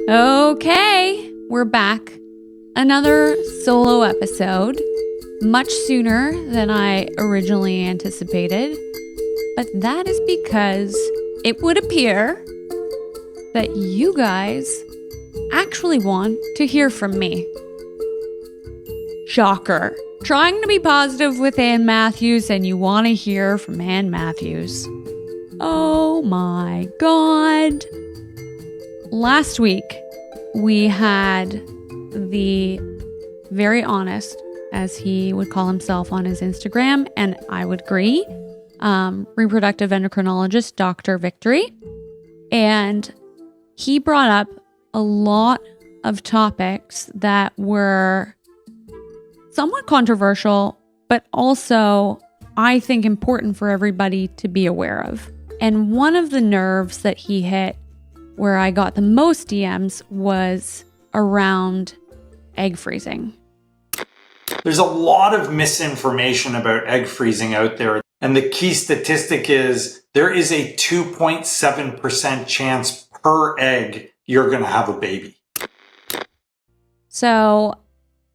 Okay, we're back. Another solo episode, much sooner than I originally anticipated. But that is because it would appear that you guys actually want to hear from me. Shocker. Trying to be positive with Ann Matthews, and you want to hear from Ann Matthews. Oh my God. Last week, we had the very honest, as he would call himself on his Instagram, and I would agree, reproductive endocrinologist, Dr. Victory. And he brought up a lot of topics that were somewhat controversial, but also, I think, important for everybody to be aware of. And one of the nerves that he hit, where I got the most DMs, was around egg freezing. There's a lot of misinformation about egg freezing out there. And the key statistic is there is a 2.7% chance per egg you're going to have a baby. So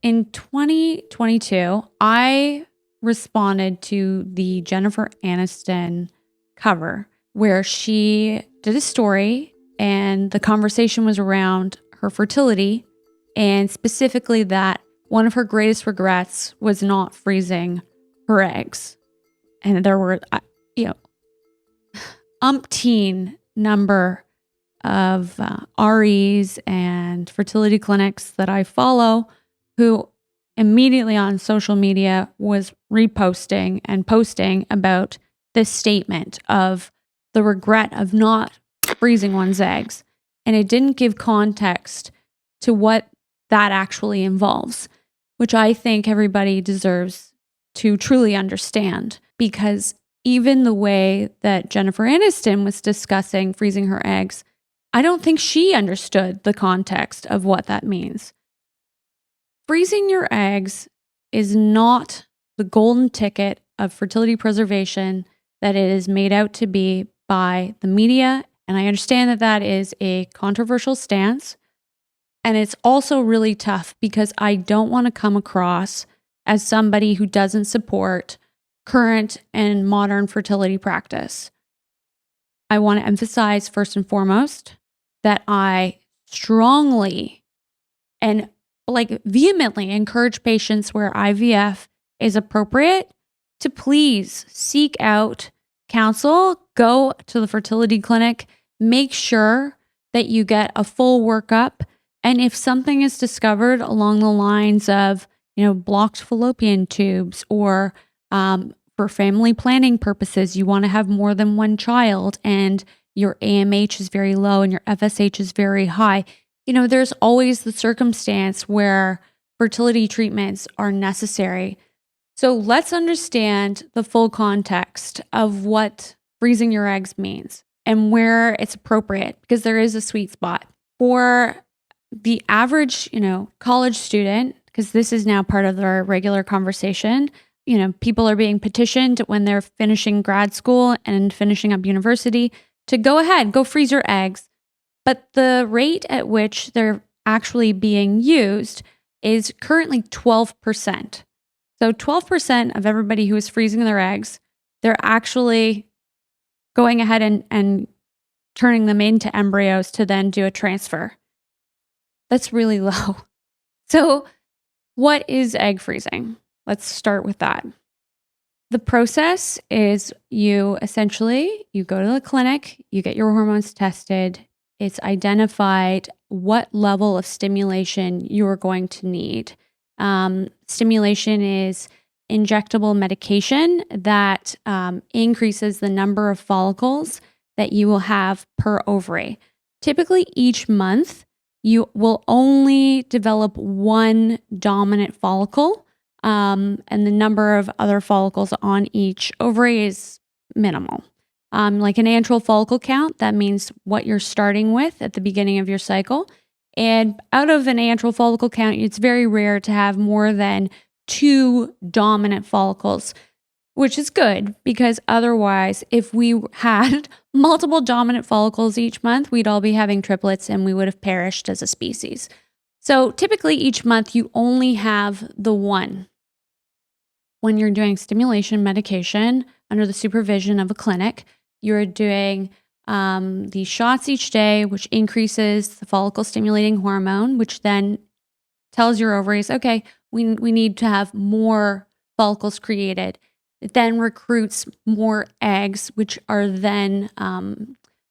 in 2022, I responded to the Jennifer Aniston cover where she did a story and the conversation was around her fertility, and specifically that one of her greatest regrets was not freezing her eggs. And there were, umpteen number of REs and fertility clinics that I follow who immediately on social media was reposting and posting about this statement of the regret of not freezing one's eggs. And it didn't give context to what that actually involves, which I think everybody deserves to truly understand, because even the way that Jennifer Aniston was discussing freezing her eggs, I don't think she understood the context of what that means. Freezing your eggs is not the golden ticket of fertility preservation that it is made out to be by the media. And I understand that that is a controversial stance. And it's also really tough because I don't want to come across as somebody who doesn't support current and modern fertility practice. I want to emphasize first and foremost that I strongly and vehemently encourage patients where IVF is appropriate to please seek out counsel, go to the fertility clinic, make sure that you get a full workup. And if something is discovered along the lines of, blocked fallopian tubes, or for family planning purposes, you want to have more than one child and your AMH is very low and your FSH is very high, there's always the circumstance where fertility treatments are necessary. So let's understand the full context of what freezing your eggs means and where it's appropriate, because there is a sweet spot. For the average, college student, because this is now part of our regular conversation, people are being petitioned when they're finishing grad school and finishing up university to go ahead, go freeze your eggs. But the rate at which they're actually being used is currently 12%. So 12% of everybody who is freezing their eggs, they're actually going ahead and turning them into embryos to then do a transfer. That's really low. So what is egg freezing? Let's start with that. The process is you go to the clinic, you get your hormones tested. It's identified what level of stimulation you're going to need. Stimulation is injectable medication that increases the number of follicles that you will have per ovary. Typically, each month, you will only develop one dominant follicle, and the number of other follicles on each ovary is minimal. Like an antral follicle count, that means what you're starting with at the beginning of your cycle. And out of an antral follicle count, it's very rare to have more than 2 dominant follicles. which is good because otherwise, if we had multiple dominant follicles each month, we'd all be having triplets and we would have perished as a species. So typically each month you only have the one. When you're doing stimulation medication under the supervision of a clinic, you're doing these shots each day, which increases the follicle stimulating hormone, which then tells your ovaries, okay, we need to have more follicles created. It then recruits more eggs, which are then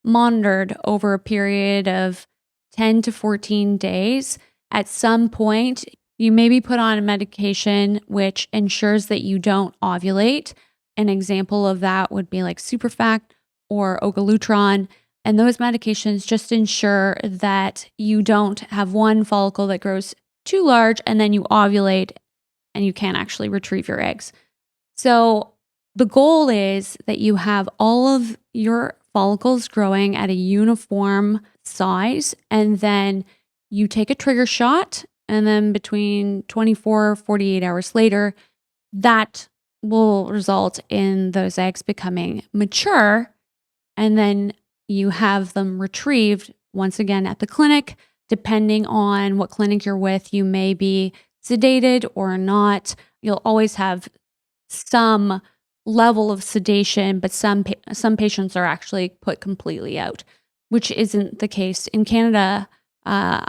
monitored over a period of 10 to 14 days. At some point, you may be put on a medication which ensures that you don't ovulate. An example of that would be like Superfact or Ogalutron. And those medications just ensure that you don't have one follicle that grows too large and then you ovulate and you can't actually retrieve your eggs. So the goal is that you have all of your follicles growing at a uniform size, and then you take a trigger shot, and then between 24 48 hours later, that will result in those eggs becoming mature, and then you have them retrieved once again at the clinic. Depending on what clinic you're with, you may be sedated or not. You'll always have some level of sedation, but some patients are actually put completely out, which isn't the case. In Canada,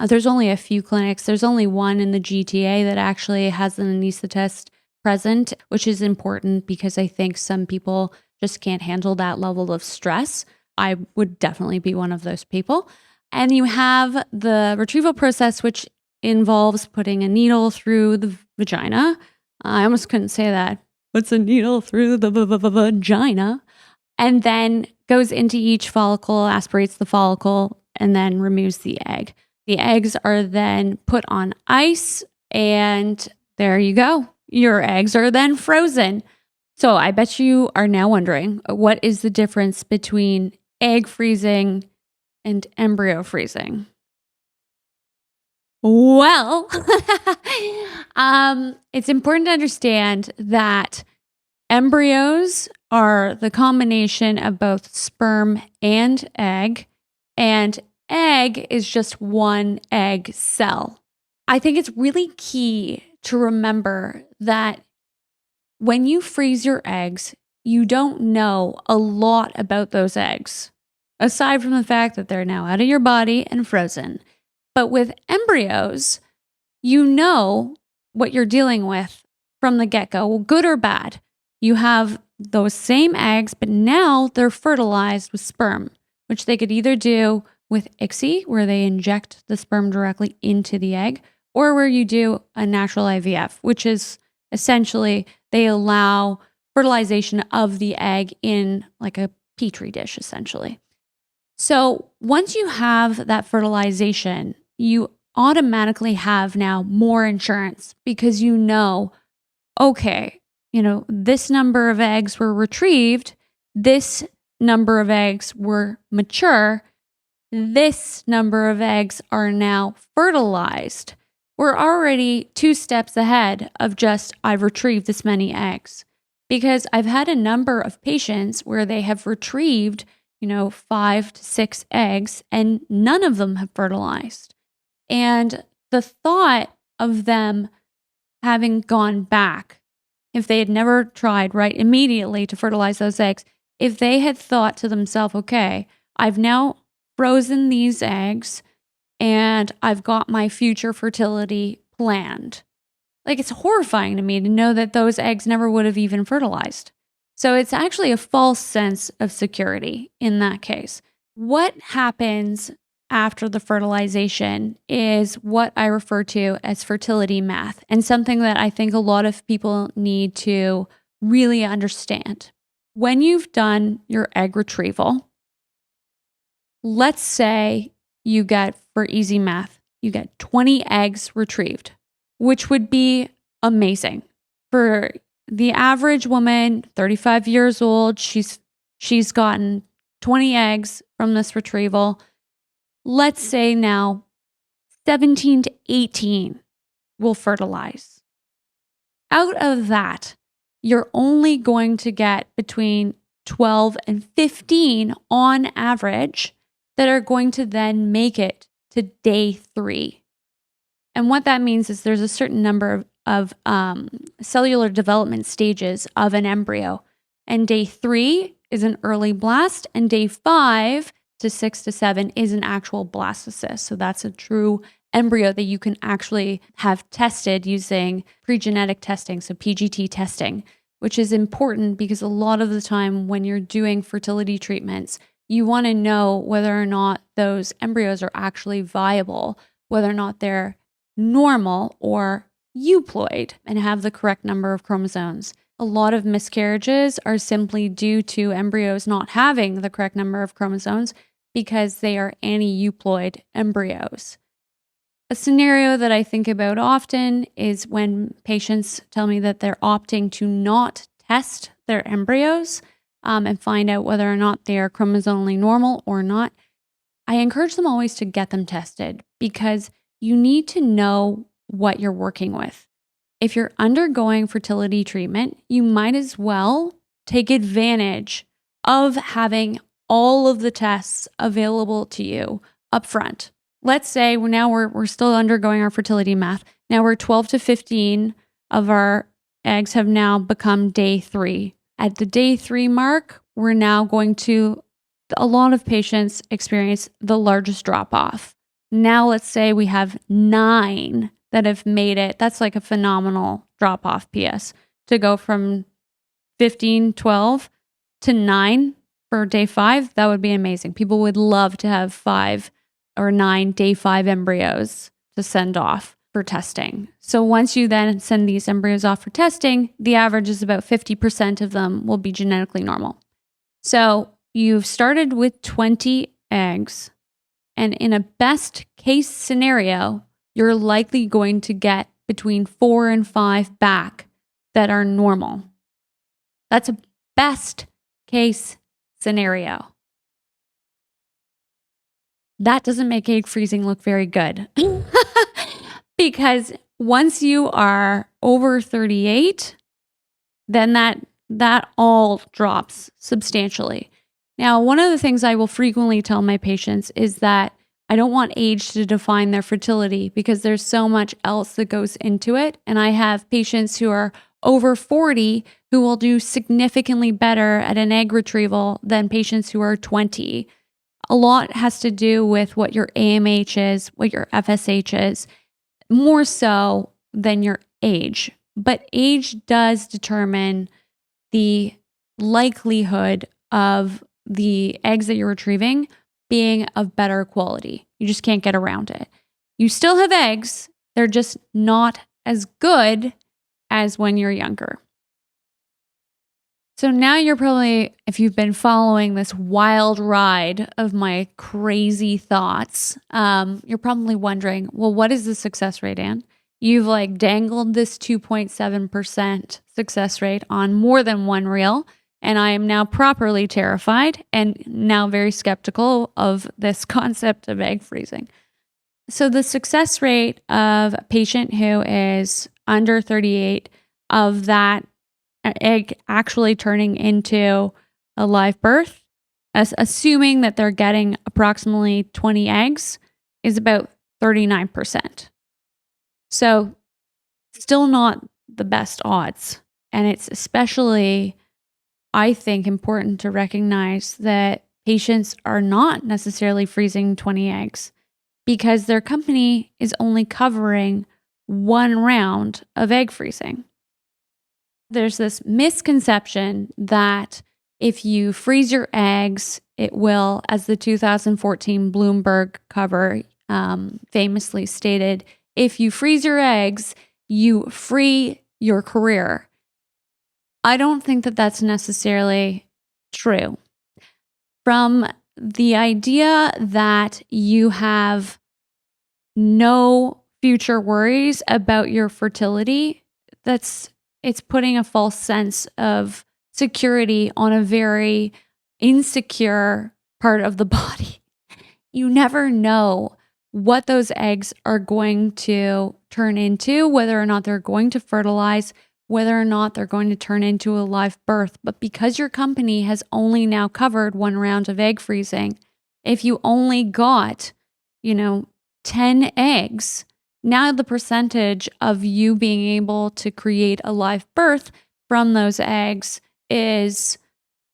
there's only a few clinics. There's only one in the GTA that actually has an anesthetist present, which is important because I think some people just can't handle that level of stress. I would definitely be one of those people. And you have the retrieval process, which involves putting a needle through the vagina. I almost couldn't say that. Puts a needle through the vagina, and then goes into each follicle, aspirates the follicle, and then removes the egg. The eggs are then put on ice, and there you go. Your eggs are then frozen. So I bet you are now wondering, what is the difference between egg freezing and embryo freezing? Well, it's important to understand that embryos are the combination of both sperm and egg is just one egg cell. I think it's really key to remember that when you freeze your eggs, you don't know a lot about those eggs, aside from the fact that they're now out of your body and frozen. But with embryos, you know what you're dealing with from the get-go, good or bad. You have those same eggs, but now they're fertilized with sperm, which they could either do with ICSI, where they inject the sperm directly into the egg, or where you do a natural IVF, which is essentially they allow fertilization of the egg in like a petri dish, essentially. So once you have that fertilization, you automatically have now more insurance because you know, okay, this number of eggs were retrieved, this number of eggs were mature, this number of eggs are now fertilized. We're already 2 steps ahead of just, I've retrieved this many eggs. Because I've had a number of patients where they have retrieved 5 to 6 eggs and none of them have fertilized. And the thought of them having gone back, if they had never tried right immediately to fertilize those eggs, if they had thought to themselves, okay, I've now frozen these eggs and I've got my future fertility planned. Like, it's horrifying to me to know that those eggs never would have even fertilized. So it's actually a false sense of security in that case. What happens after the fertilization is what I refer to as fertility math, and something that I think a lot of people need to really understand. When you've done your egg retrieval, let's say you get, for easy math, you get 20 eggs retrieved, which would be amazing. For the average woman, 35 years old, she's gotten 20 eggs from this retrieval. Let's say now 17 to 18 will fertilize. Out of that, you're only going to get between 12 and 15 on average that are going to then make it to day 3. And what that means is there's a certain number of cellular development stages of an embryo. And day 3 is an early blast, and day 5 to 6 to 7 is an actual blastocyst. So that's a true embryo that you can actually have tested using pre-genetic testing, so PGT testing, which is important because a lot of the time when you're doing fertility treatments, you want to know whether or not those embryos are actually viable, whether or not they're normal or euploid and have the correct number of chromosomes. A lot of miscarriages are simply due to embryos not having the correct number of chromosomes because they are aneuploid embryos. A scenario that I think about often is when patients tell me that they're opting to not test their embryos and find out whether or not they are chromosomally normal or not. I encourage them always to get them tested because you need to know what you're working with. If you're undergoing fertility treatment, you might as well take advantage of having all of the tests available to you up front. Let's say now we're still undergoing our fertility math. Now we're 12 to 15 of our eggs have now become day 3. At the day 3 mark, we're now going to, a lot of patients experience the largest drop off. Now let's say we have 9 that have made it. That's like a phenomenal drop off PS to go from 15, 12 to 9 for day 5. That would be amazing. People would love to have 5 or 9 day 5 embryos to send off for testing. So once you then send these embryos off for testing, the average is about 50% of them will be genetically normal. So you've started with 20 eggs, and in a best case scenario, you're likely going to get between 4 and 5 back that are normal. That's a best case scenario. That doesn't make egg freezing look very good. Because once you are over 38, then that all drops substantially. Now, one of the things I will frequently tell my patients is that I don't want age to define their fertility because there's so much else that goes into it. And I have patients who are over 40 who will do significantly better at an egg retrieval than patients who are 20. A lot has to do with what your AMH is, what your FSH is, more so than your age. But age does determine the likelihood of the eggs that you're retrieving being of better quality. You just can't get around it. You still have eggs, they're just not as good as when you're younger. So now you're probably, if you've been following this wild ride of my crazy thoughts, you're probably wondering, well, what is the success rate, Anne? You've like dangled this 2.7% success rate on more than one reel, and I am now properly terrified and now very skeptical of this concept of egg freezing. So the success rate of a patient who is under 38 of that egg actually turning into a live birth, assuming that they're getting approximately 20 eggs, is about 39%. So still not the best odds. And it's especially, I think, important to recognize that patients are not necessarily freezing 20 eggs because their company is only covering one round of egg freezing. There's this misconception that if you freeze your eggs, it will, as the 2014 Bloomberg cover famously stated, if you freeze your eggs, you free your career. I don't think that that's necessarily true. From the idea that you have no future worries about your fertility, it's putting a false sense of security on a very insecure part of the body. You never know what those eggs are going to turn into, whether or not they're going to fertilize, whether or not they're going to turn into a live birth. But because your company has only now covered one round of egg freezing, if you only got, 10 eggs, now the percentage of you being able to create a live birth from those eggs is,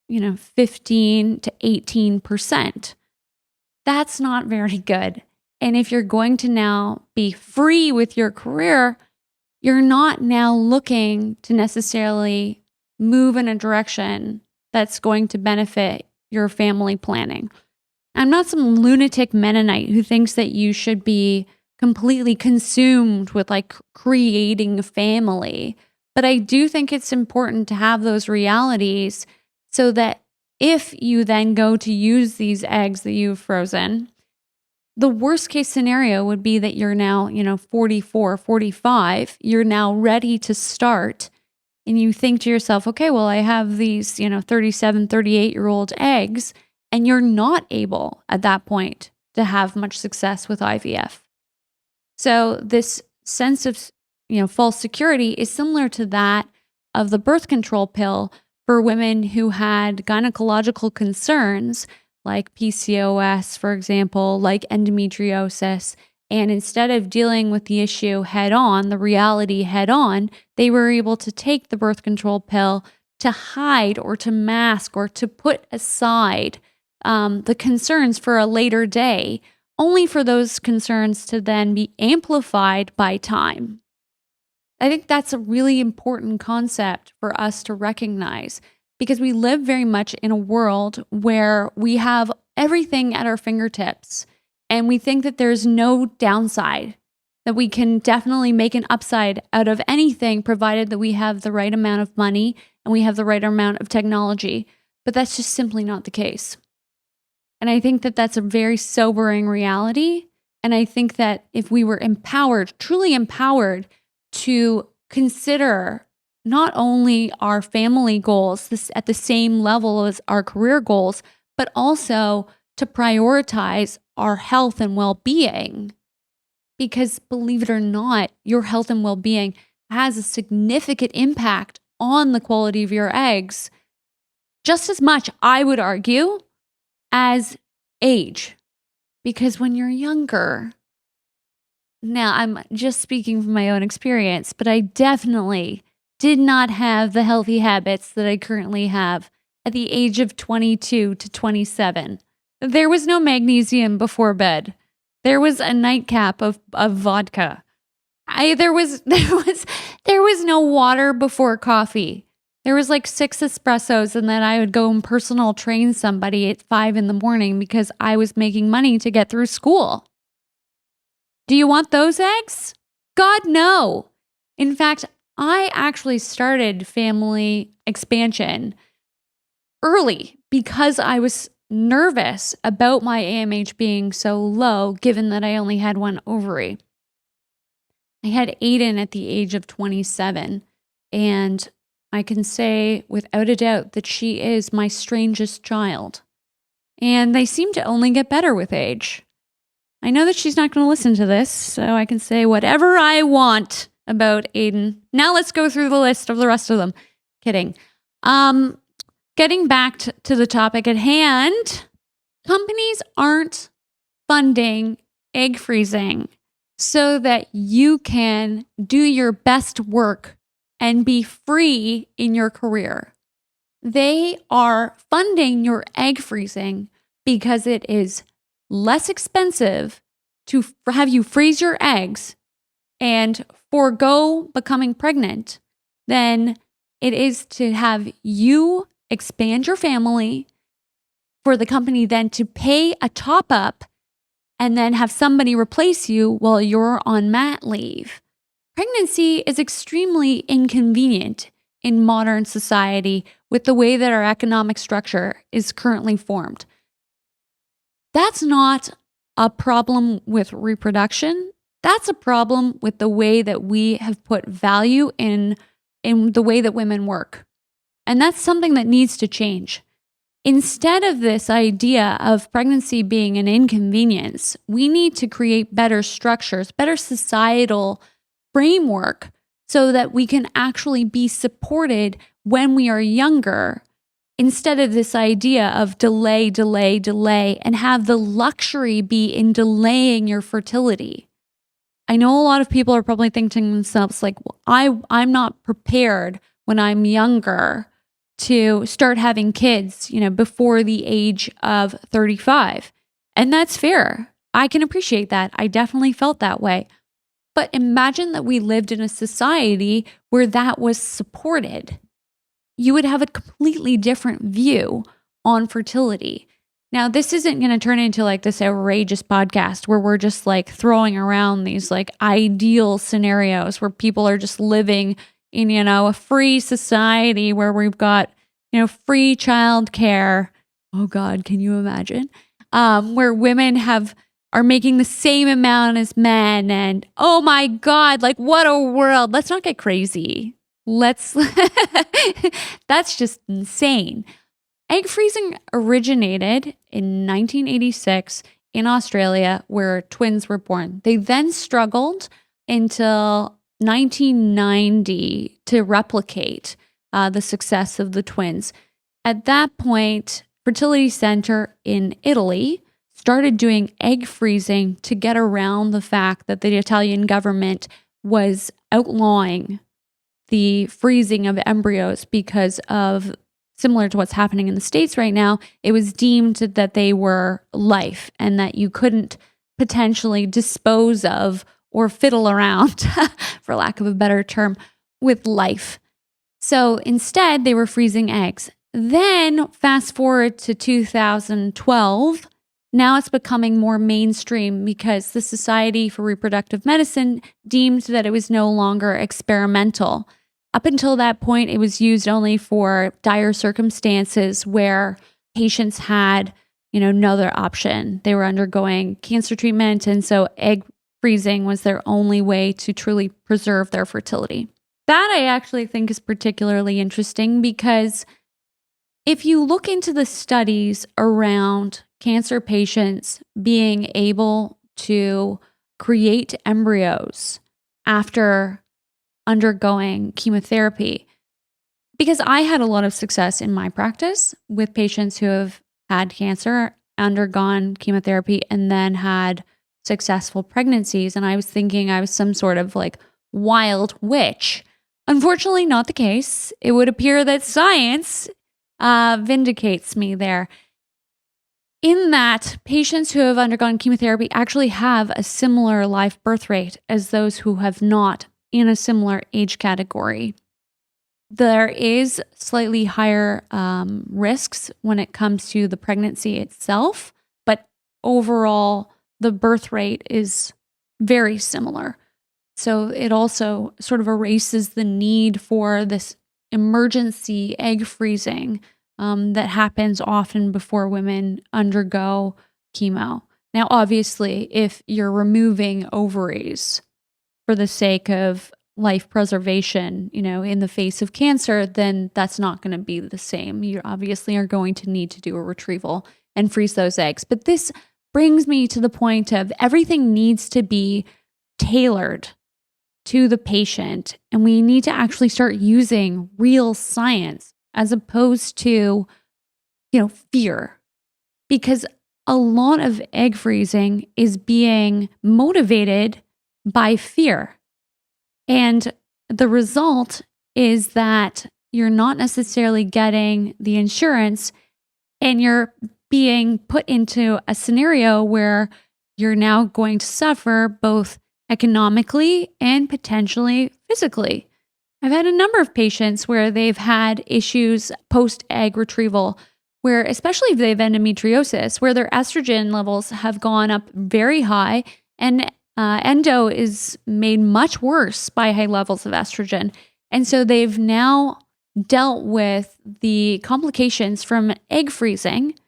15 to 18%. That's not very good. And if you're going to now be free with your career, you're not now looking to necessarily move in a direction that's going to benefit your family planning. I'm not some lunatic Mennonite who thinks that you should be completely consumed with like creating a family. But I do think it's important to have those realities so that if you then go to use these eggs that you've frozen, the worst case scenario would be that you're now, 44, 45, you're now ready to start. And you think to yourself, okay, well, I have these, 37, 38-year-old eggs, and you're not able at that point to have much success with IVF. So this sense of, false security is similar to that of the birth control pill for women who had gynecological concerns like PCOS, for example, like endometriosis. And instead of dealing with the issue head on, the reality head on, they were able to take the birth control pill to hide or to mask or to put aside the concerns for a later day, only for those concerns to then be amplified by time. I think that's a really important concept for us to recognize because we live very much in a world where we have everything at our fingertips and we think that there's no downside, that we can definitely make an upside out of anything provided that we have the right amount of money and we have the right amount of technology. But that's just simply not the case. And I think that that's a very sobering reality. And I think that if we were empowered, truly empowered, to consider not only our family goals at the same level as our career goals, but also to prioritize our health and well-being. Because believe it or not, your health and well-being has a significant impact on the quality of your eggs, just as much, I would argue, as age. Because when you're younger, now I'm just speaking from my own experience, but I definitely did not have the healthy habits that I currently have at the age of 22 to 27. There was no magnesium before bed. There was a nightcap of vodka. There was no water before coffee. There was like 6 espressos, and then I would go and personal train somebody at 5 a.m. because I was making money to get through school. Do you want those eggs? God, no. In fact, I actually started family expansion early because I was nervous about my AMH being so low, given that I only had one ovary. I had Aiden at the age of 27, and I can say without a doubt that she is my strangest child. And they seem to only get better with age. I know that she's not going to listen to this, so I can say whatever I want about Aiden. Now let's go through the list of the rest of them. Kidding. Getting back to the topic at hand, companies aren't funding egg freezing so that you can do your best work and be free in your career. They are funding your egg freezing because it is less expensive to have you freeze your eggs and forego becoming pregnant than it is to have you expand your family for the company then to pay a top up and then have somebody replace you while you're on mat leave. Pregnancy is extremely inconvenient in modern society with the way that our economic structure is currently formed. That's not a problem with reproduction. That's a problem with the way that we have put value in the way that women work. And that's something that needs to change. Instead of this idea of pregnancy being an inconvenience, we need to create better structures, better societal framework so that we can actually be supported when we are younger, instead of this idea of delay, delay, delay, and have the luxury be in delaying your fertility. I know a lot of people are probably thinking to themselves, like, well, I'm not prepared when I'm younger to start having kids, before the age of 35. And that's fair. I can appreciate that. I definitely felt that way. But imagine that we lived in a society where that was supported. You would have a completely different view on fertility. Now, this isn't going to turn into like this outrageous podcast where we're just like throwing around these like ideal scenarios where people are just living in, a free society where we've got, free childcare. Oh God, can you imagine? Where women are making the same amount as men, and oh my God, like what a world. Let's not get crazy. That's just insane. Egg freezing originated in 1986 in Australia, where twins were born. They then struggled until 1990 to replicate the success of the twins. At that point, Fertility Center in Italy started doing egg freezing to get around the fact that the Italian government was outlawing the freezing of embryos because of, similar to what's happening in the States right now, it was deemed that they were life and that you couldn't potentially dispose of or fiddle around, for lack of a better term, with life. So instead, they were freezing eggs. Then fast forward to 2012, now it's becoming more mainstream because the Society for Reproductive Medicine deemed that it was no longer experimental. Up until that point, it was used only for dire circumstances where patients had, no other option. They were undergoing cancer treatment, and so egg freezing was their only way to truly preserve their fertility. That I actually think is particularly interesting because if you look into the studies around cancer patients being able to create embryos after undergoing chemotherapy, because I had a lot of success in my practice with patients who have had cancer, undergone chemotherapy, and then had successful pregnancies. And I was thinking I was some sort of like wild witch. Unfortunately, not the case. It would appear that science vindicates me there. In that, patients who have undergone chemotherapy actually have a similar live birth rate as those who have not in a similar age category. There is slightly higher risks when it comes to the pregnancy itself, but overall, the birth rate is very similar. So it also sort of erases the need for this emergency egg freezing that happens often before women undergo chemo. Now, obviously, if you're removing ovaries for the sake of life preservation, in the face of cancer, then that's not going to be the same. You obviously are going to need to do a retrieval and freeze those eggs. But this brings me to the point of everything needs to be tailored to the patient, and we need to actually start using real science as opposed to, fear. Because a lot of egg freezing is being motivated by fear. And the result is that you're not necessarily getting the insurance, and you're being put into a scenario where you're now going to suffer both economically and potentially physically. I've had a number of patients where they've had issues post-egg retrieval, where especially if they have endometriosis, where their estrogen levels have gone up very high, and endo is made much worse by high levels of estrogen. And so they've now dealt with the complications from egg freezing,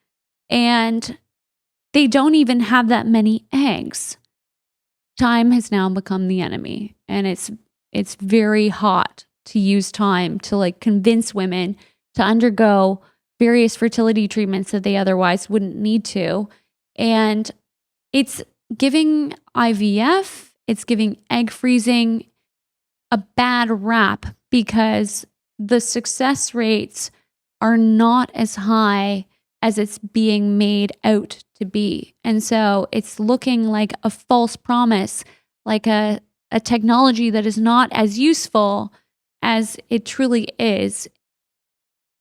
and they don't even have that many eggs. Time has now become the enemy, and it's very hot to use time to convince women to undergo various fertility treatments that they otherwise wouldn't need to. And it's giving IVF, it's giving egg freezing a bad rap because the success rates are not as high as it's being made out to be. And so it's looking like a false promise, like a technology that is not as useful as it truly is,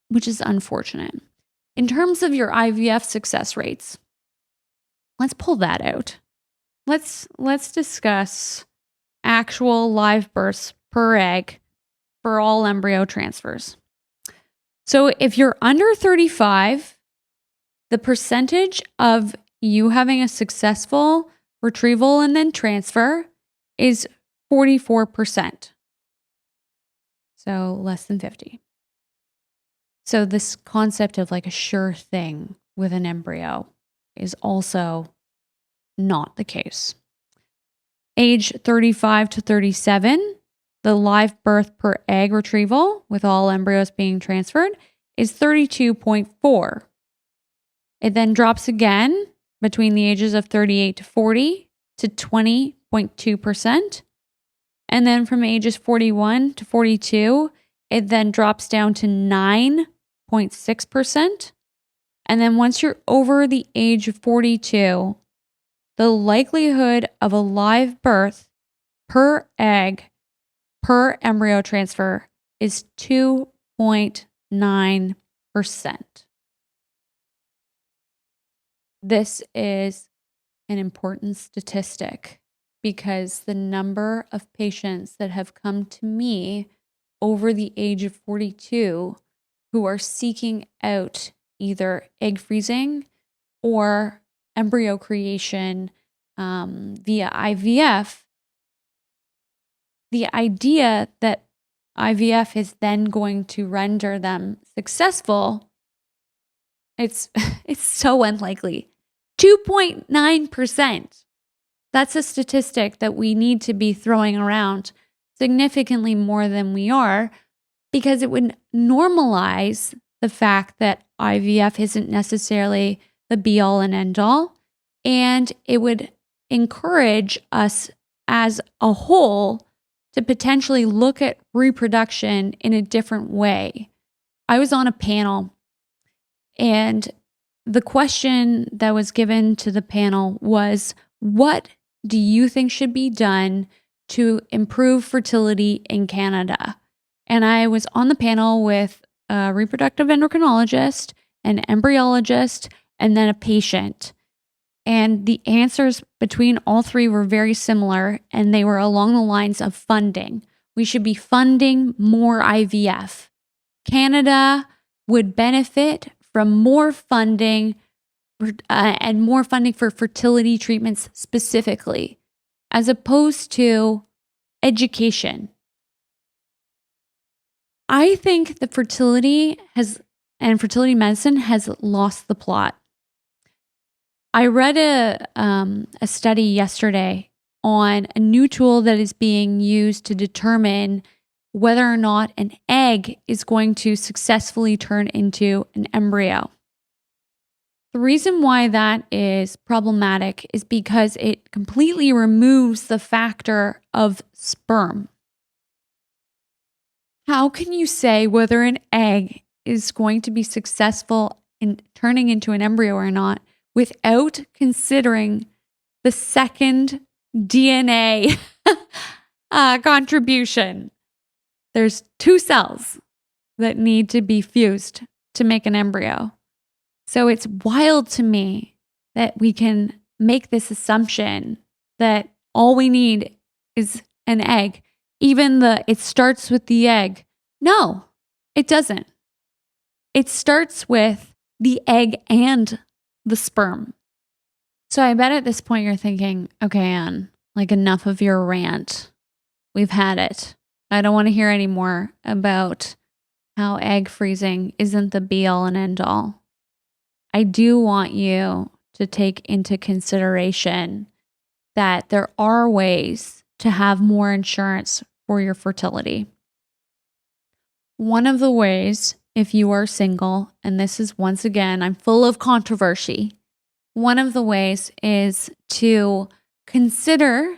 which is unfortunate. In terms of your IVF success rates, let's pull that out. Let's discuss actual live births per egg for all embryo transfers. So if you're under 35, the percentage of you having a successful retrieval and then transfer is 44%. So less than 50. So this concept of like a sure thing with an embryo is also not the case. Age 35 to 37, the live birth per egg retrieval with all embryos being transferred is 32.4. It then drops again between the ages of 38 to 40 to 20.2%. And then from ages 41 to 42, it then drops down to 9.6%. And then once you're over the age of 42, the likelihood of a live birth per egg per embryo transfer is 2.9%. This is an important statistic because the number of patients that have come to me over the age of 42 who are seeking out either egg freezing or embryo creation via IVF, the idea that IVF is then going to render them successful, it's so unlikely. 2.9%. That's a statistic that we need to be throwing around significantly more than we are, because it would normalize the fact that IVF isn't necessarily the be all and end all, and it would encourage us as a whole to potentially look at reproduction in a different way. I was on a panel, and the question that was given to the panel was, what do you think should be done to improve fertility in Canada? And I was on the panel with a reproductive endocrinologist, an embryologist, and then a patient. And the answers between all three were very similar, and they were along the lines of funding. We should be funding more IVF. Canada would benefit from more funding and more funding for fertility treatments specifically, as opposed to education. I think that fertility medicine has lost the plot. I read a study yesterday on a new tool that is being used to determine whether or not an egg is going to successfully turn into an embryo. The reason why that is problematic is because it completely removes the factor of sperm. How can you say whether an egg is going to be successful in turning into an embryo or not without considering the second DNA contribution? There's 2 cells that need to be fused to make an embryo. So it's wild to me that we can make this assumption that all we need is an egg. Even it starts with the egg. No, it doesn't. It starts with the egg and the sperm. So I bet at this point you're thinking, okay, Anne, like, enough of your rant. We've had it. I don't want to hear any more about how egg freezing isn't the be all and end all. I do want you to take into consideration that there are ways to have more insurance for your fertility. One of the ways, if you are single, and this is, once again, I'm full of controversy, one of the ways is to consider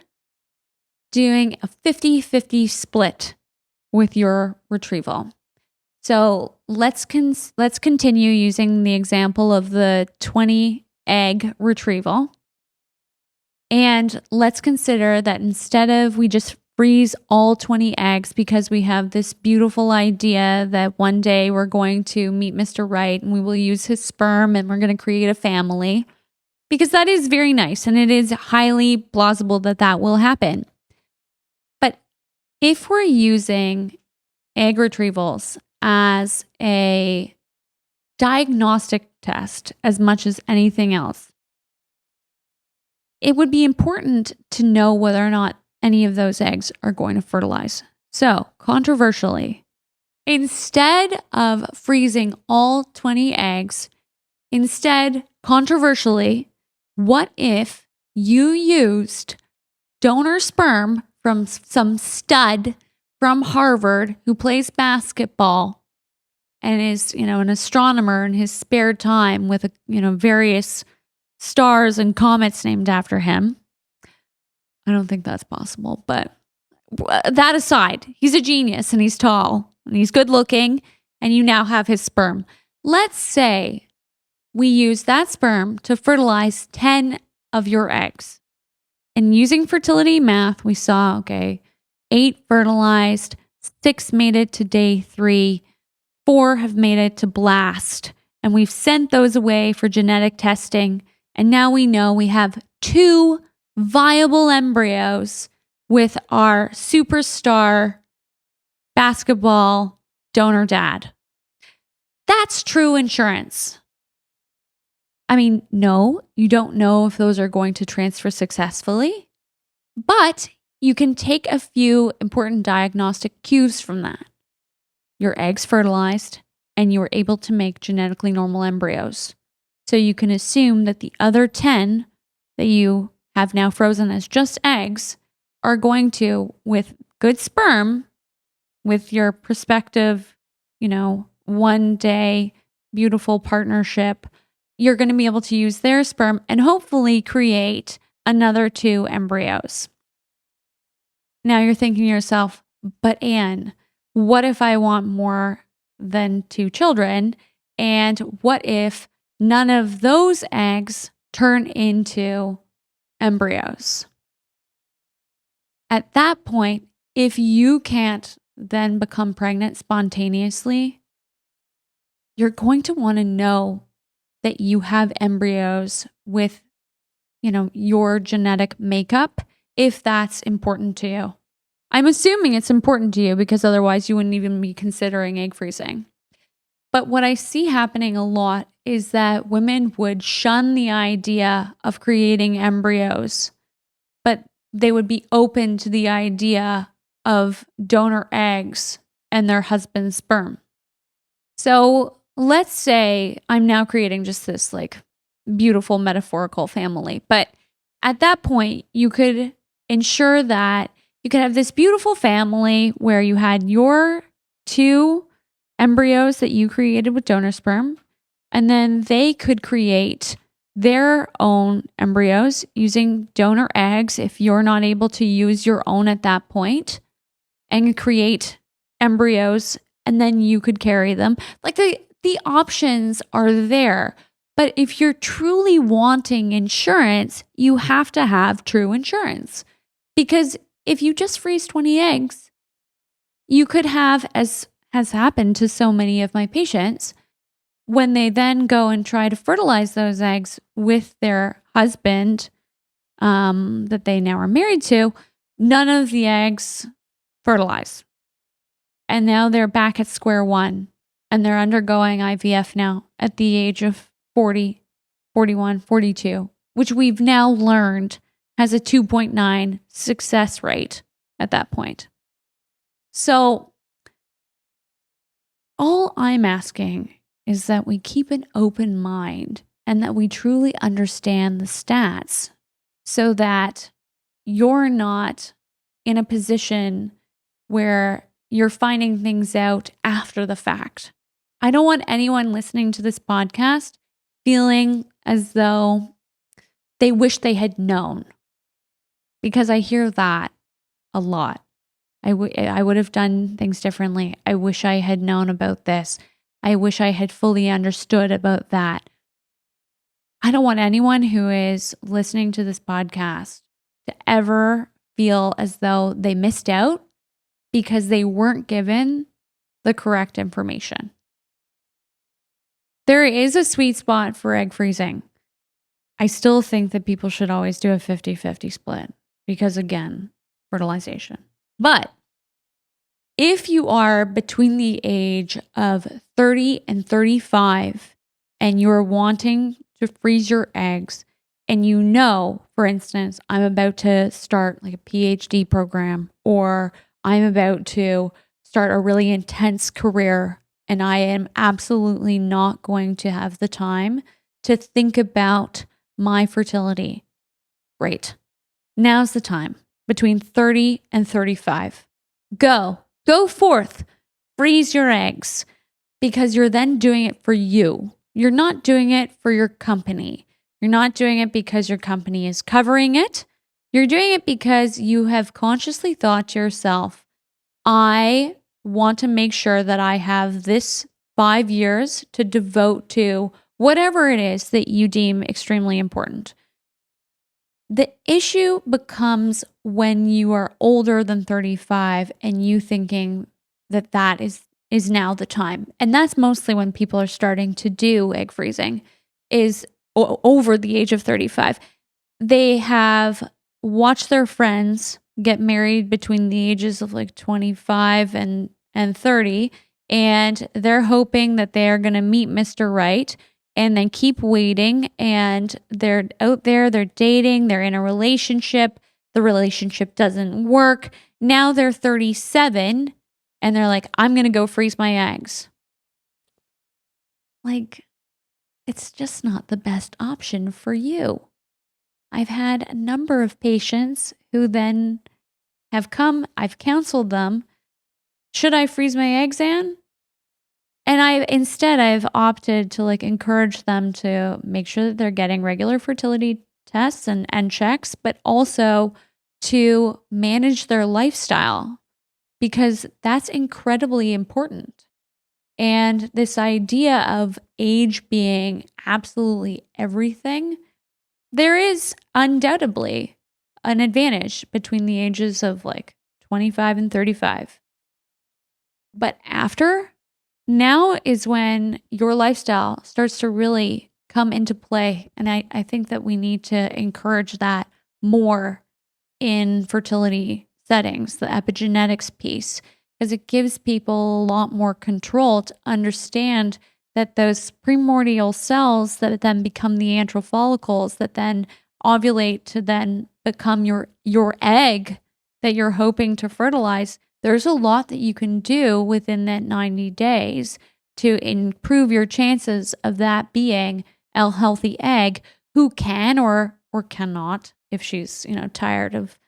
doing a 50-50 split with your retrieval. So let's continue using the example of the 20 egg retrieval. And let's consider that instead of we just freeze all 20 eggs because we have this beautiful idea that one day we're going to meet Mr. Right and we will use his sperm and we're going to create a family, because that is very nice and it is highly plausible that that will happen. But if we're using egg retrievals as a diagnostic test as much as anything else, it would be important to know whether or not any of those eggs are going to fertilize. So, controversially, instead of freezing all 20 eggs, controversially, what if you used donor sperm from some stud from Harvard who plays basketball and is, an astronomer in his spare time with, various stars and comets named after him? I don't think that's possible, but that aside, he's a genius and he's tall and he's good looking and you now have his sperm. Let's say we use that sperm to fertilize 10 of your eggs. And using fertility math, we saw, 8 fertilized, 6 made it to day 3, 4 have made it to blast, and we've sent those away for genetic testing. And now we know we have 2 viable embryos with our superstar basketball donor dad. That's true insurance. I mean, no, you don't know if those are going to transfer successfully, but you can take a few important diagnostic cues from that. Your eggs fertilized, and you were able to make genetically normal embryos. So you can assume that the other 10 that you have now frozen as just eggs are going to, with good sperm, with your prospective, one day beautiful partnership, you're going to be able to use their sperm and hopefully create another 2 embryos. Now you're thinking to yourself, but Anne, what if I want more than 2 children? And what if none of those eggs turn into embryos? At that point, if you can't then become pregnant spontaneously, you're going to want to know that you have embryos with, your genetic makeup, if that's important to you. I'm assuming it's important to you because otherwise you wouldn't even be considering egg freezing. But what I see happening a lot is that women would shun the idea of creating embryos, but they would be open to the idea of donor eggs and their husband's sperm. So let's say I'm now creating just this beautiful metaphorical family. But at that point, you could ensure that you could have this beautiful family where you had your 2 embryos that you created with donor sperm, and then they could create their own embryos using donor eggs if you're not able to use your own at that point, and create embryos, and then you could carry them. The options are there. But if you're truly wanting insurance, you have to have true insurance. Because if you just freeze 20 eggs, you could have, as has happened to so many of my patients, when they then go and try to fertilize those eggs with their husband that they now are married to, none of the eggs fertilize. And now they're back at square one, and they're undergoing IVF now at the age of 40, 41, 42, which we've now learned has a 2.9 success rate at that point. So all I'm asking is that we keep an open mind and that we truly understand the stats so that you're not in a position where you're finding things out after the fact. I don't want anyone listening to this podcast feeling as though they wish they had known, because I hear that a lot. I would have done things differently. I wish I had known about this. I wish I had fully understood about that. I don't want anyone who is listening to this podcast to ever feel as though they missed out because they weren't given the correct information. There is a sweet spot for egg freezing. I still think that people should always do a 50-50 split because, again, fertilization. But if you are between the age of 30 and 35 and you're wanting to freeze your eggs, and you know, for instance, I'm about to start like a PhD program, or I'm about to start a really intense career, and I am absolutely not going to have the time to think about my fertility. Great. Now's the time between 30 and 35. Go forth, freeze your eggs, because you're then doing it for you. You're not doing it for your company. You're not doing it because your company is covering it. You're doing it because you have consciously thought to yourself, I want to make sure that I have this 5 years to devote to whatever it is that you deem extremely important. The issue becomes when you are older than 35 and you thinking that that is now the time. And that's mostly when people are starting to do egg freezing, is over the age of 35. They have watched their friends get married between the ages of like 25 and 30, and they're hoping that they're going to meet Mr. Right, and then keep waiting, and they're out there, they're dating, they're in a relationship, the relationship doesn't work. Now they're 37 and they're like, I'm going to go freeze my eggs. Like, it's just not the best option for you. I've had a number of patients who then have come, I've counseled them. Should I freeze my eggs, Anne? And I've opted to like encourage them to make sure that they're getting regular fertility tests and checks, but also to manage their lifestyle, because that's incredibly important. And this idea of age being absolutely everything, there is undoubtedly an advantage between the ages of like 25 and 35. But after, now is when your lifestyle starts to really come into play. And I think that we need to encourage that more in fertility settings, the epigenetics piece, because it gives people a lot more control to understand that those primordial cells that then become the antral follicles that then ovulate to then become your egg that you're hoping to fertilize. There's a lot that you can do within that 90 days to improve your chances of that being a healthy egg who can or cannot, if she's tired of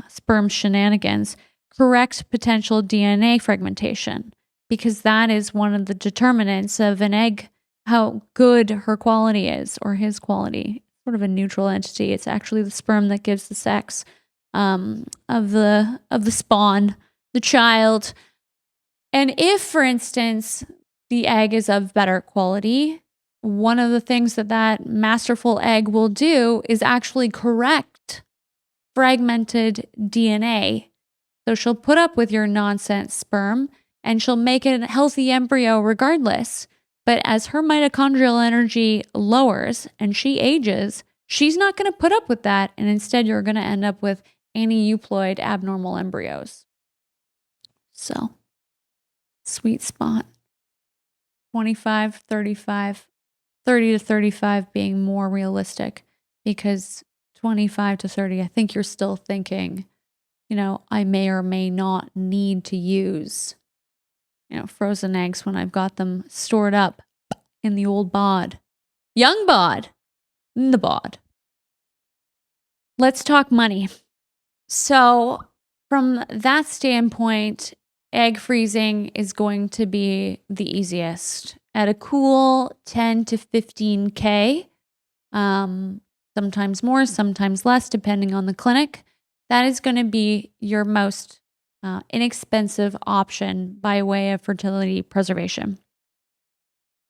sperm shenanigans, correct potential DNA fragmentation, because that is one of the determinants of an egg, how good her quality is or his quality. Sort of a neutral entity. It's actually the sperm that gives the sex of the spawn, the child. And if, for instance, the egg is of better quality, one of the things that masterful egg will do is actually correct fragmented DNA. So she'll put up with your nonsense sperm and she'll make it a healthy embryo regardless. But as her mitochondrial energy lowers and she ages, she's not going to put up with that. And instead, you're going to end up with aneuploid abnormal embryos. So, sweet spot. 25, 35, 30 to 35 being more realistic, because 25 to 30, I think you're still thinking, I may or may not need to use, frozen eggs when I've got them stored up in the old bod. Young bod. In the bod. Let's talk money. So, from that standpoint, egg freezing is going to be the easiest at a cool 10 to 15K, sometimes more, sometimes less, depending on the clinic. that is going to be your most inexpensive option by way of fertility preservation.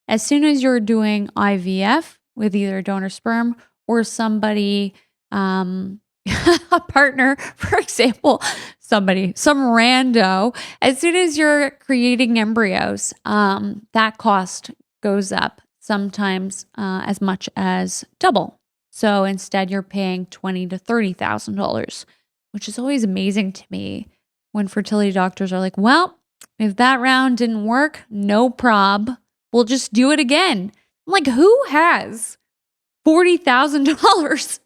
As soon as you're doing IVF with either donor sperm or somebody, a partner, for example, some rando, as soon as you're creating embryos, that cost goes up, sometimes as much as double. So instead, you're paying $20,000 to $30,000, which is always amazing to me when fertility doctors are like, well, if that round didn't work, no prob. We'll just do it again. I'm like, who has $40,000,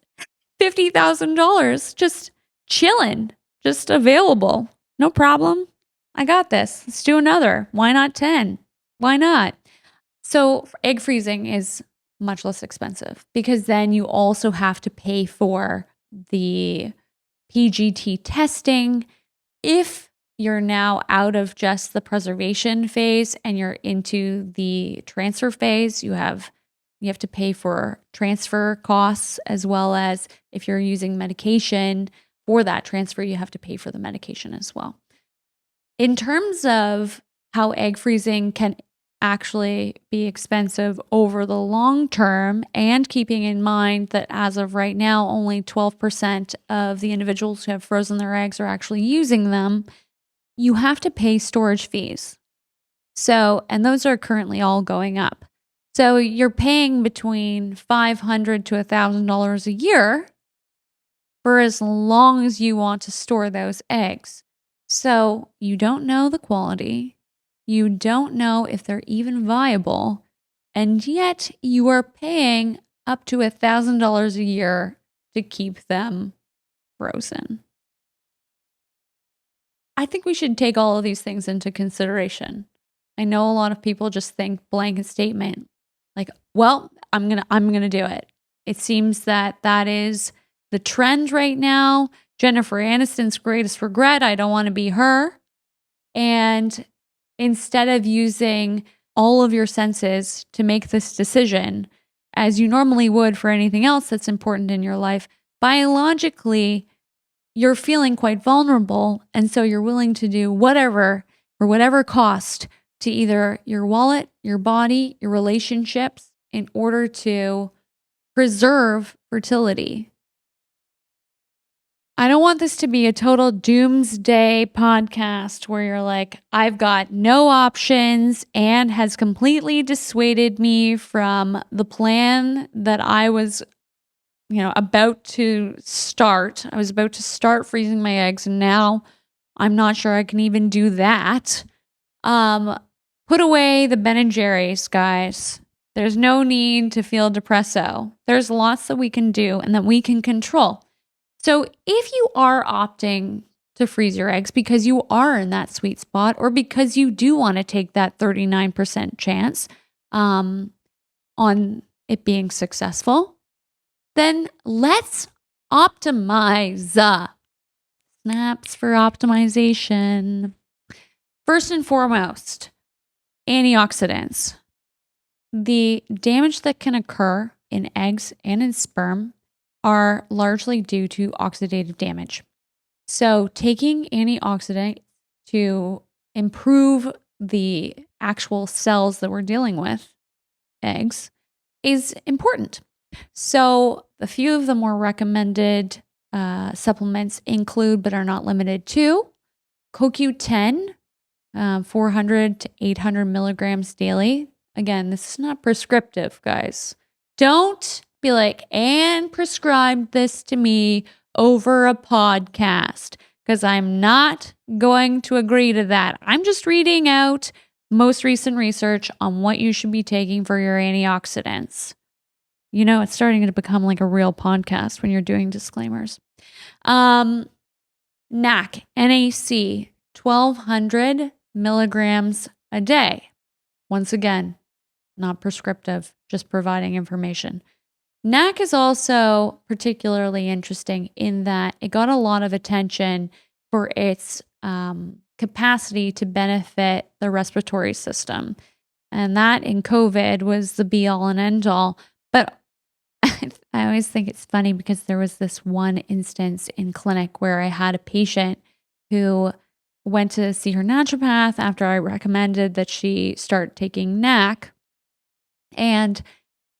$50,000 just chilling, just available? No problem. I got this. Let's do another. Why not 10? Why not? So egg freezing is much less expensive because then you also have to pay for the PGT testing. If you're now out of just the preservation phase and you're into the transfer phase, you have to pay for transfer costs, as well as if you're using medication for that transfer, you have to pay for the medication as well. In terms of how egg freezing can actually be expensive over the long term, and keeping in mind that as of right now, only 12% of the individuals who have frozen their eggs are actually using them, you have to pay storage fees. So, and those are currently all going up. So you're paying between $500 to $1,000 a year for as long as you want to store those eggs. So you don't know the quality. You don't know if they're even viable. And yet you are paying up to $1,000 a year to keep them frozen. I think we should take all of these things into consideration. I know a lot of people just think blanket statement, like, well, I'm going to do it. It seems that is the trend right now. Jennifer Aniston's greatest regret, I don't want to be her. And instead of using all of your senses to make this decision, as you normally would for anything else that's important in your life, biologically, you're feeling quite vulnerable. And so you're willing to do whatever, for whatever cost, to either your wallet, your body, your relationships, in order to preserve fertility. I don't want this to be a total doomsday podcast where you're like, I've got no options and has completely dissuaded me from the plan that I was, about to start. I was about to start freezing my eggs, and now I'm not sure I can even do that. Put away the Ben and Jerry's, guys. There's no need to feel depresso. There's lots that we can do and that we can control. So if you are opting to freeze your eggs because you are in that sweet spot, or because you do want to take that 39% chance on it being successful, then let's optimize. Snaps for optimization. First and foremost, antioxidants. The damage that can occur in eggs and in sperm are largely due to oxidative damage. So taking antioxidant to improve the actual cells that we're dealing with, eggs, is important. So a few of the more recommended supplements include, but are not limited to, CoQ10, 400 to 800 milligrams daily. Again, this is not prescriptive, guys. Don't be like, and prescribe this to me over a podcast, because I'm not going to agree to that. I'm just reading out most recent research on what you should be taking for your antioxidants. It's starting to become like a real podcast when you're doing disclaimers. NAC, 1,200 milligrams a day. Once again, not prescriptive, just providing information. NAC is also particularly interesting in that it got a lot of attention for its capacity to benefit the respiratory system. And that in COVID was the be all and end all. But I always think it's funny because there was this one instance in clinic where I had a patient who went to see her naturopath after I recommended that she start taking NAC. And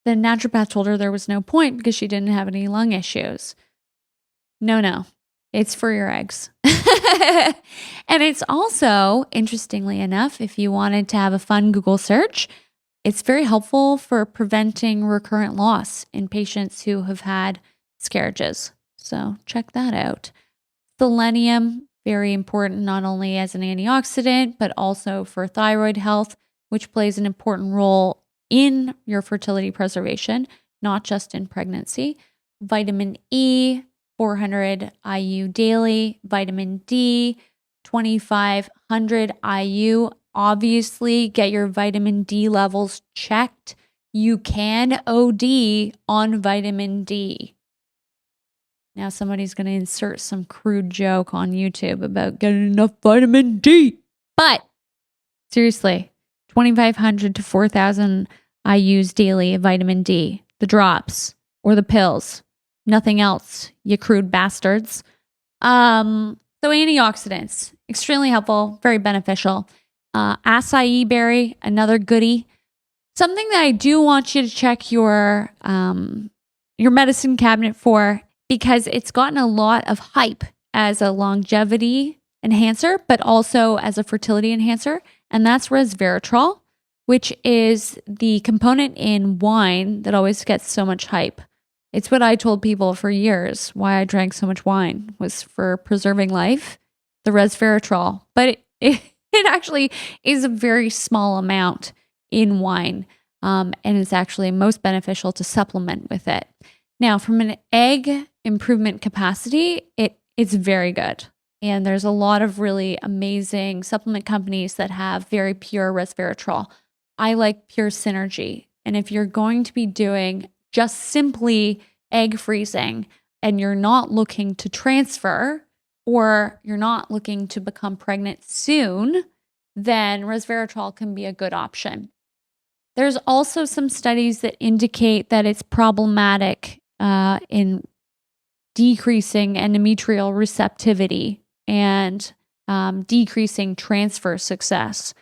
the naturopath told her there was no point because she didn't have any lung issues. No, it's for your eggs. And it's also, interestingly enough, if you wanted to have a fun Google search, it's very helpful for preventing recurrent loss in patients who have had miscarriages. So check that out. Selenium, very important not only as an antioxidant, but also for thyroid health, which plays an important role in your fertility preservation, not just in pregnancy. Vitamin E, 400 IU daily. Vitamin D, 2,500 IU. Obviously, get your vitamin D levels checked. You can OD on vitamin D. Now somebody's going to insert some crude joke on YouTube about getting enough vitamin D. But seriously, 2,500 to 4,000 IUs daily of vitamin D. The drops or the pills. Nothing else, you crude bastards. So antioxidants, extremely helpful, very beneficial. Acai berry, another goodie. Something that I do want you to check your medicine cabinet for, because it's gotten a lot of hype as a longevity enhancer, but also as a fertility enhancer, and that's resveratrol, which is the component in wine that always gets so much hype. It's what I told people for years why I drank so much wine was for preserving life, the resveratrol. But it actually is a very small amount in wine, and it's actually most beneficial to supplement with it. Now, from an egg improvement capacity, it's very good. And there's a lot of really amazing supplement companies that have very pure resveratrol. I like Pure Synergy. And if you're going to be doing just simply egg freezing and you're not looking to transfer or you're not looking to become pregnant soon, then resveratrol can be a good option. There's also some studies that indicate that it's problematic in decreasing endometrial receptivity and decreasing transfer success.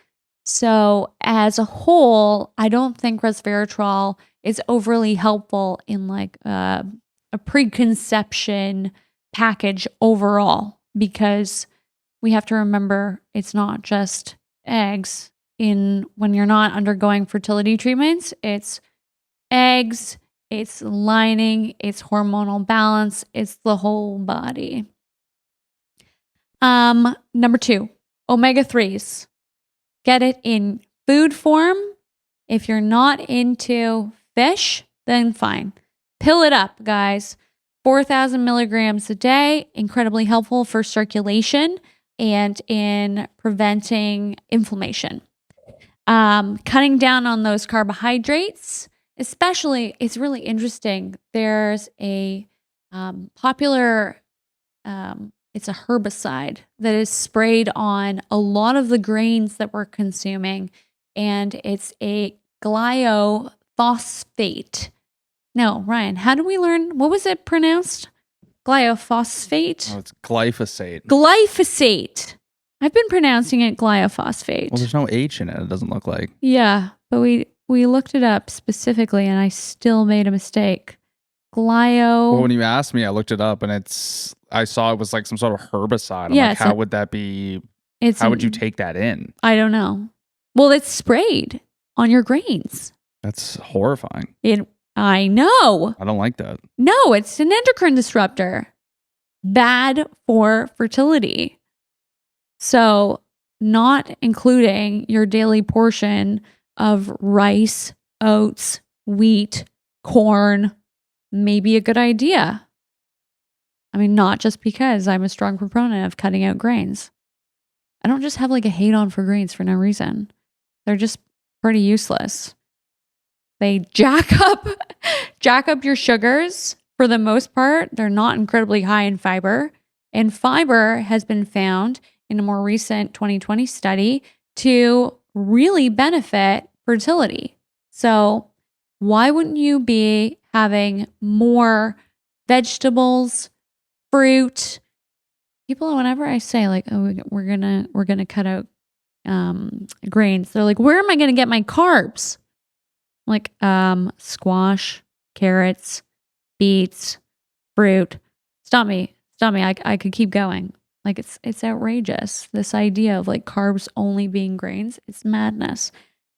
So as a whole, I don't think resveratrol is overly helpful in like a preconception package overall, because we have to remember it's not just eggs when you're not undergoing fertility treatments. It's eggs, it's lining, it's hormonal balance, it's the whole body. Number 2, omega-3s. Get it in food form. If you're not into fish, then fine. Pill it up, guys. 4,000 milligrams a day, incredibly helpful for circulation and in preventing inflammation. Cutting down on those carbohydrates, especially, it's really interesting. There's a popular, it's a herbicide that is sprayed on a lot of the grains that we're consuming, and it's a glyphosate. No, Ryan, how do we learn? What was it pronounced? Glyphosate? Oh, it's glyphosate. Glyphosate. I've been pronouncing it glyphosate. Well, there's no H in it. It doesn't look like. Yeah, but we looked it up specifically, and I still made a mistake. Well, when you asked me, I looked it up, and I saw it was like some sort of herbicide. I'm like, how would that be? How would you take that in? I don't know. Well, it's sprayed on your grains. That's horrifying. I know. I don't like that. No, it's an endocrine disruptor. Bad for fertility. So, not including your daily portion of rice, oats, wheat, corn may be a good idea. I mean, not just because I'm a strong proponent of cutting out grains. I don't just have like a hate on for grains for no reason. They're just pretty useless. They jack up your sugars for the most part. They're not incredibly high in fiber. And fiber has been found in a more recent 2020 study to really benefit fertility. So why wouldn't you be having more vegetables, fruit. People, whenever I say like, oh, we're gonna cut out grains, they're like, where am I gonna get my carbs? I'm like, squash, carrots, beets, fruit. Stop me. I could keep going. Like it's outrageous. This idea of like carbs only being grains, it's madness.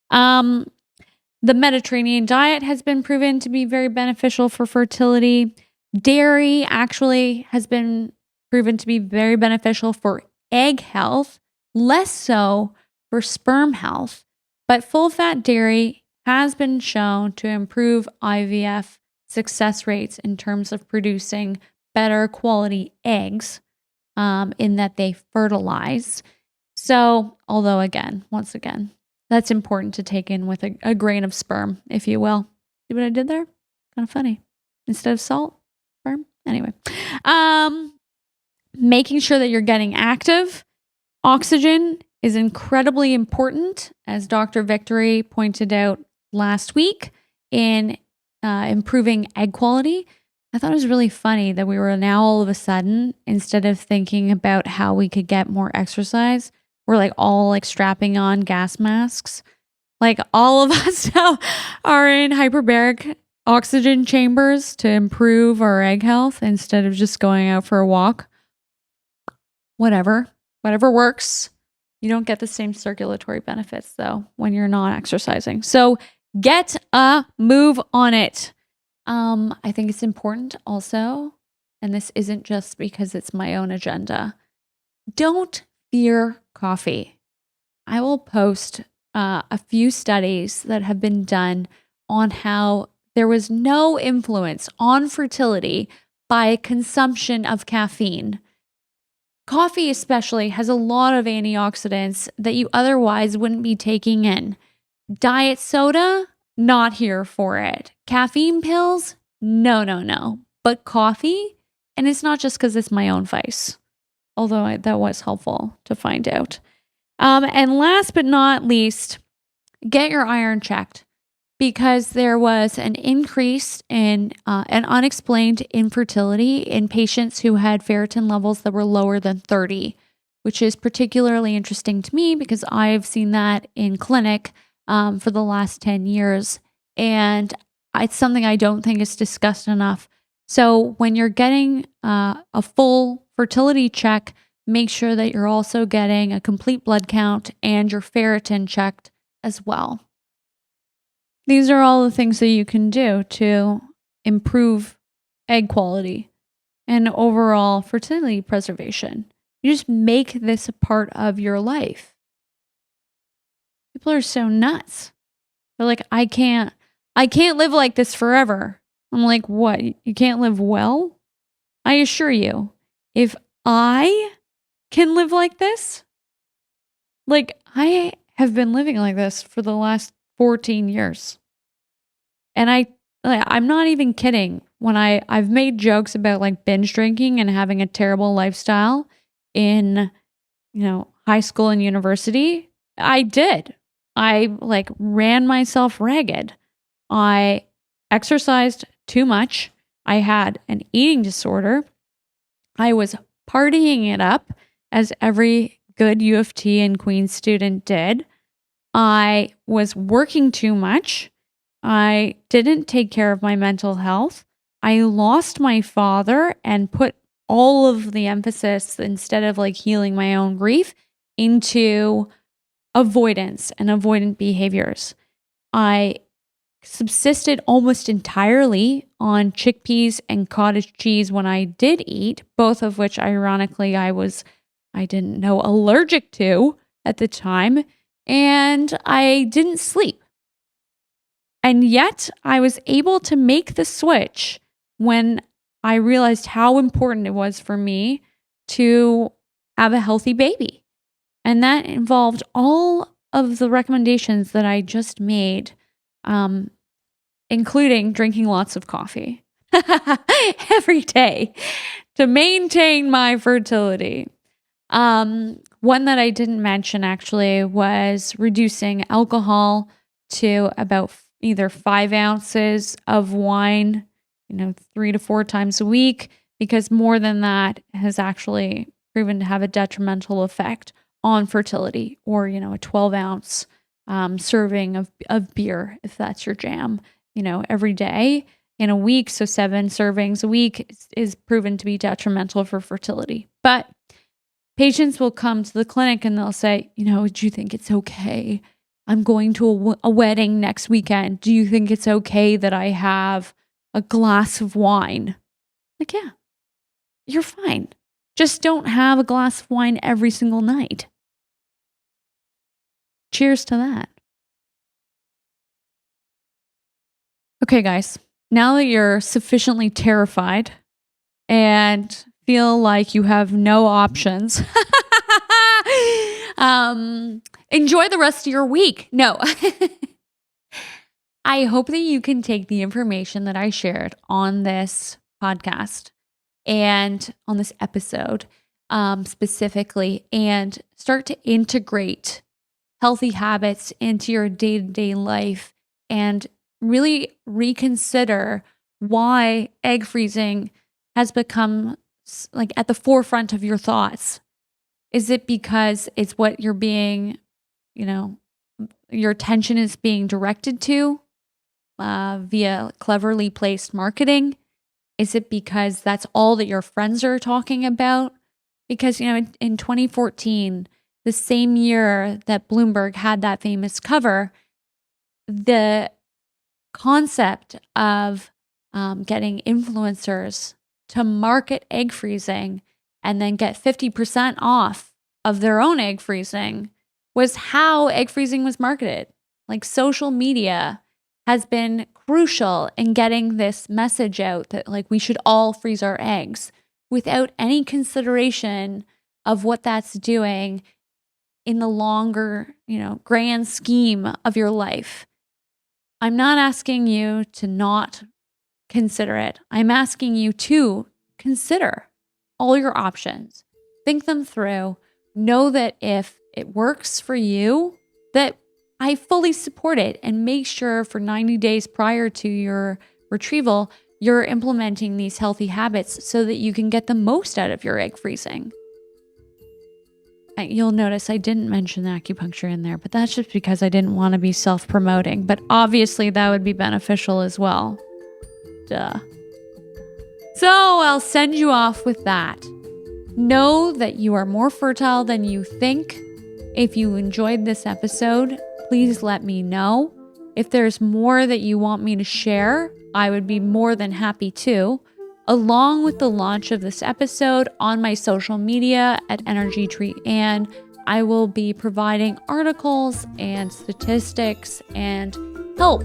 The Mediterranean diet has been proven to be very beneficial for fertility. Dairy actually has been proven to be very beneficial for egg health, less so for sperm health. But full-fat dairy has been shown to improve IVF success rates in terms of producing better quality eggs, in that they fertilize. So, although once again, that's important to take in with a grain of sperm, if you will. See what I did there? Kind of funny. Instead of salt, sperm. Anyway, making sure that you're getting active. Oxygen is incredibly important, as Dr. Victory pointed out last week, in improving egg quality. I thought it was really funny that we were now all of a sudden, instead of thinking about how we could get more exercise, we're like all like strapping on gas masks. Like all of us now are in hyperbaric oxygen chambers to improve our egg health instead of just going out for a walk. Whatever works. You don't get the same circulatory benefits though when you're not exercising. So get a move on it. I think it's important also, and this isn't just because it's my own agenda. Don't fear coffee. I will post a few studies that have been done on how there was no influence on fertility by consumption of caffeine. Coffee especially has a lot of antioxidants that you otherwise wouldn't be taking in. Diet soda, not here for it. Caffeine pills, no. But coffee, and it's not just because it's my own vice, although that was helpful to find out. And last but not least, get your iron checked, because there was an increase in an unexplained infertility in patients who had ferritin levels that were lower than 30, which is particularly interesting to me because I've seen that in clinic for the last 10 years. And it's something I don't think is discussed enough. So when you're getting a full fertility check, make sure that you're also getting a complete blood count and your ferritin checked as well. These are all the things that you can do to improve egg quality and overall fertility preservation. You just make this a part of your life. People are so nuts. They're like, I can't live like this forever. I'm like, what? You can't live well? I assure you, if I can live like this, like I have been living like this for the last 14 years. And I'm not even kidding when I've made jokes about like binge drinking and having a terrible lifestyle in, high school and university. I did. I like ran myself ragged. I exercised too much. I had an eating disorder. I was partying it up, as every good U of T and Queen's student did. I was working too much. I didn't take care of my mental health. I lost my father and put all of the emphasis, instead of like healing my own grief, into avoidance and avoidant behaviors. I subsisted almost entirely on chickpeas and cottage cheese when I did eat, both of which ironically I didn't know allergic to at the time, and I didn't sleep. And yet I was able to make the switch when I realized how important it was for me to have a healthy baby. And that involved all of the recommendations that I just made, including drinking lots of coffee every day to maintain my fertility. One that I didn't mention actually was reducing alcohol to about either 5 ounces of wine, 3 to 4 times a week, because more than that has actually proven to have a detrimental effect on fertility, or, a 12-ounce serving of beer, if that's your jam, every day in a week. So 7 servings a week is proven to be detrimental for fertility. But patients will come to the clinic and they'll say, do you think it's okay? I'm going to a wedding next weekend. Do you think it's okay that I have a glass of wine? Like, yeah, you're fine. Just don't have a glass of wine every single night. Cheers to that. Okay, guys, now that you're sufficiently terrified and feel like you have no options, enjoy the rest of your week. No. I hope that you can take the information that I shared on this podcast and on this episode specifically, and start to integrate healthy habits into your day-to-day life and really reconsider why egg freezing has become like at the forefront of your thoughts. Is it because it's what you're being, your attention is being directed to via cleverly placed marketing? Is it because that's all that your friends are talking about? Because, in 2014, the same year that Bloomberg had that famous cover, the concept of getting influencers to market egg freezing and then get 50% off of their own egg freezing was how egg freezing was marketed. Like, social media has been crucial in getting this message out that, like, we should all freeze our eggs without any consideration of what that's doing in the longer, grand scheme of your life. I'm not asking you to not consider it. I'm asking you to consider all your options. Think them through. Know that if it works for you, that I fully support it, and make sure for 90 days prior to your retrieval, you're implementing these healthy habits so that you can get the most out of your egg freezing. You'll notice I didn't mention acupuncture in there, but that's just because I didn't want to be self-promoting. But obviously that would be beneficial as well. Duh. So I'll send you off with that. Know that you are more fertile than you think. If you enjoyed this episode, please let me know. If there's more that you want me to share, I would be more than happy to. Along with the launch of this episode on my social media at Energy Tree Ann, I will be providing articles and statistics and help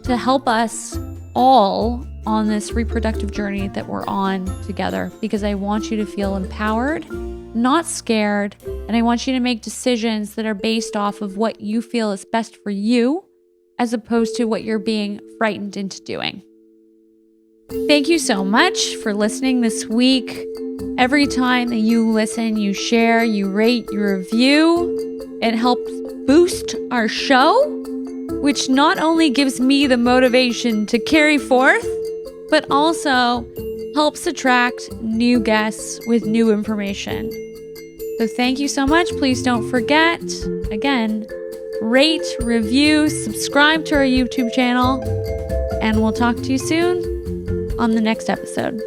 to help us all on this reproductive journey that we're on together, because I want you to feel empowered, not scared, and I want you to make decisions that are based off of what you feel is best for you, as opposed to what you're being frightened into doing. Thank you so much for listening this week. Every time that you listen, you share, you rate, you review, it helps boost our show, which not only gives me the motivation to carry forth, but also helps attract new guests with new information. So thank you so much. Please don't forget, again, rate, review, subscribe to our YouTube channel, and we'll talk to you soon on the next episode.